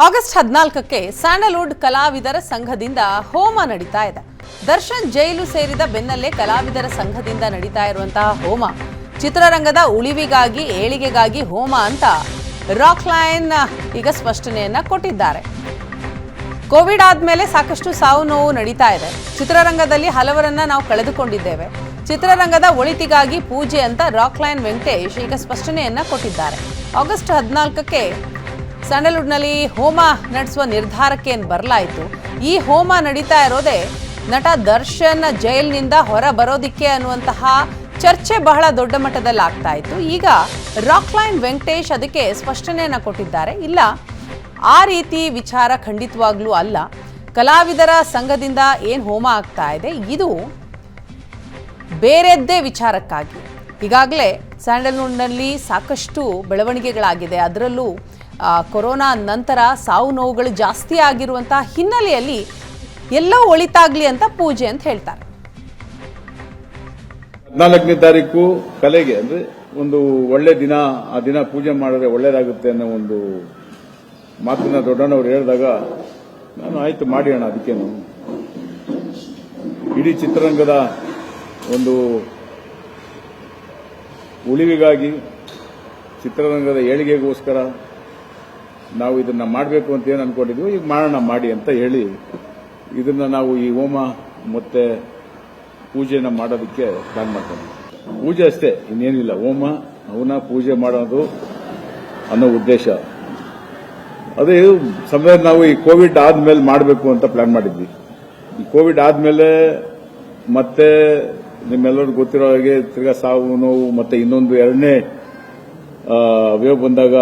August 14ಕ್ಕೆ Sandalwood ಕಲಾವಿದರ ಸಂಘದಿಂದ ಹೋಮ ನಡೀತಾ ಇದೆ. ದರ್ಶನ್ ಜೈಲು ಸೇರಿದ ಬೆನ್ನಲ್ಲೇ ಕಲಾವಿದರ ಸಂಘದಿಂದ ನಡೀತಾ ಇರುವಂತಹ ಹೋಮ ಚಿತ್ರರಂಗದ ಉಳಿವಿಗಾಗಿ ಏಳಿಗೆಗಾಗಿ ಹೋಮ ಅಂತ ರಾಕ್ ಲೈನ್ ಈಗ ಸ್ಪಷ್ಟನೆಯನ್ನ ಕೊಟ್ಟಿದ್ದಾರೆ. ಕೋವಿಡ್ ಆದ್ಮೇಲೆ ಸಾಕಷ್ಟು ಸಾವು ನೋವು ನಡೀತಾ ಇದೆ. ಚಿತ್ರರಂಗದಲ್ಲಿ ಹಲವರನ್ನ ನಾವು ಕಳೆದುಕೊಂಡಿದ್ದೇವೆ. ಚಿತ್ರರಂಗದ ಒಳಿತಿಗಾಗಿ ಪೂಜೆ ಅಂತ ರಾಕ್ ಲೈನ್ ವೆಂಕಟೇಶ್ ಈಗ ಸ್ಪಷ್ಟನೆಯನ್ನ ಕೊಟ್ಟಿದ್ದಾರೆ. ಆಗಸ್ಟ್ 14ಕ್ಕೆ ಸ್ಯಾಂಡಲ್ವುಡ್ನಲ್ಲಿ ಹೋಮ ನಡೆಸುವ ನಿರ್ಧಾರಕ್ಕೆ ಏನು ಬರಲಾಯಿತು. ಈ ಹೋಮ ನಡೀತಾ ಇರೋದೇ ನಟ ದರ್ಶನ್ ಜೈಲಿನಿಂದ ಹೊರ ಬರೋದಿಕ್ಕೆ ಅನ್ನುವಂತಹ ಚರ್ಚೆ ಬಹಳ ದೊಡ್ಡ ಮಟ್ಟದಲ್ಲಿ ಆಗ್ತಾ ಇತ್ತು. ಈಗ ರಾಕ್ ಲೈನ್ ವೆಂಕಟೇಶ್ ಅದಕ್ಕೆ ಸ್ಪಷ್ಟನೆಯನ್ನು ಕೊಟ್ಟಿದ್ದಾರೆ. ಇಲ್ಲ, ಆ ರೀತಿ ವಿಚಾರ ಖಂಡಿತವಾಗ್ಲೂ ಅಲ್ಲ. ಕಲಾವಿದರ ಸಂಘದಿಂದ ಏನು ಹೋಮ ಆಗ್ತಾ ಇದೆ ಇದು ಬೇರೆದ್ದೇ ವಿಚಾರಕ್ಕಾಗಿ. ಈಗಾಗಲೇ ಸ್ಯಾಂಡಲ್ವುಡ್ನಲ್ಲಿ ಸಾಕಷ್ಟು ಬೆಳವಣಿಗೆಗಳಾಗಿದೆ. ಅದರಲ್ಲೂ ಕೊರೋನಾ ನಂತರ ಸಾವು ನೋವುಗಳು ಜಾಸ್ತಿ ಆಗಿರುವಂತಹ ಹಿನ್ನೆಲೆಯಲ್ಲಿ ಎಲ್ಲೋ ಒಳಿತಾಗ್ಲಿ ಅಂತ ಪೂಜೆ ಅಂತ ಹೇಳ್ತಾರೆ. 14ನೇ ತಾರೀಕು ಕಲೆಗೆ ಅಂದ್ರೆ ಒಂದು ಒಳ್ಳೆ ದಿನ, ಆ ದಿನ ಪೂಜೆ ಮಾಡಿದ್ರೆ ಒಳ್ಳೇದಾಗುತ್ತೆ ಅನ್ನೋ ಒಂದು ಮಾತನ್ನ ದೊಡ್ಡಣ್ಣವ್ರು ಹೇಳಿದಾಗ ನಾನು ಆಯ್ತು ಮಾಡಿ ಅಣ್ಣ, ಅದಕ್ಕೇನು ಇಡೀ ಚಿತ್ರರಂಗದ ಒಂದು ಉಳಿವಿಗಾಗಿ ಚಿತ್ರರಂಗದ ಏಳಿಗೆಗೋಸ್ಕರ ನಾವು ಇದನ್ನ ಮಾಡಬೇಕು ಅಂತ ಏನು ಅನ್ಕೊಂಡಿದ್ವಿ, ಈಗ ಮಾಡೋಣ ಮಾಡಿ ಅಂತ ಹೇಳಿ ಇದನ್ನ ನಾವು ಈ ಹೋಮ ಮತ್ತೆ ಪೂಜೆನ ಮಾಡೋದಕ್ಕೆ ಪ್ಲಾನ್ ಮಾಡ್ತೀವಿ. ಪೂಜೆ ಅಷ್ಟೇ, ಇನ್ನೇನಿಲ್ಲ. ಹೋಮ ಅವನ ಪೂಜೆ ಮಾಡೋದು ಅನ್ನೋ ಉದ್ದೇಶ. ಅದೇ ಸಮಯ ನಾವು ಈ ಕೋವಿಡ್ ಆದ್ಮೇಲೆ ಮಾಡಬೇಕು ಅಂತ ಪ್ಲಾನ್ ಮಾಡಿದ್ವಿ. ಈ ಕೋವಿಡ್ ಆದ್ಮೇಲೆ ಮತ್ತೆ ನಿಮ್ಮೆಲ್ಲರಿಗೂ ಗೊತ್ತಿರೋ ಹಾಗೆ ತಿರ್ಗಾ ಸಾವು ನೋವು ಮತ್ತೆ ಇನ್ನೊಂದು ಎರಡನೇ ವೇವ್ ಬಂದಾಗ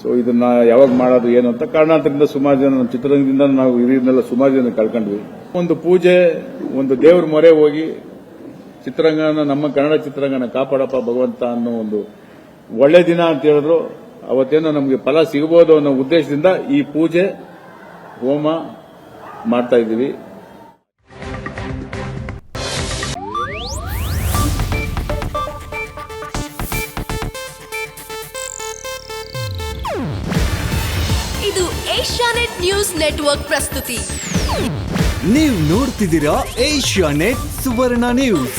ಸೊ ಇದನ್ನ ಯಾವಾಗ ಮಾಡೋದು ಏನು ಅಂತ ಕಾರಣಾಂತರದಿಂದ ಸುಮಾರು ಜನ ನಮ್ಮ ಚಿತ್ರರಂಗದಿಂದ ನಾವು ಹಿರಿಯರನ್ನೆಲ್ಲ ಸುಮಾರು ಜನ ಕಳ್ಕೊಂಡ್ವಿ. ಒಂದು ಪೂಜೆ, ಒಂದು ದೇವ್ರ ಮೊರೆ ಹೋಗಿ ಚಿತ್ರರಂಗನ, ನಮ್ಮ ಕನ್ನಡ ಚಿತ್ರರಂಗನ ಕಾಪಾಡಪ್ಪ ಭಗವಂತ ಅನ್ನೋ ಒಂದು ಒಳ್ಳೆ ದಿನ ಅಂತ ಹೇಳಿದ್ರು. ಅವತ್ತೇನೋ ನಮಗೆ ಫಲ ಸಿಗಬಹುದು ಅನ್ನೋ ಉದ್ದೇಶದಿಂದ ಈ ಪೂಜೆ ಹೋಮ ಮಾಡ್ತಾ ಇದ್ದೀವಿ. ಇದು ಏಷ್ಯಾನೆಟ್ ನ್ಯೂಸ್ ನೆಟ್ವರ್ಕ್ ಪ್ರಸ್ತುತಿ. ನೀವು ನೋಡ್ತಿದ್ದೀರಾ ಏಷ್ಯಾನೆಟ್ ಸುವರ್ಣ ನ್ಯೂಸ್.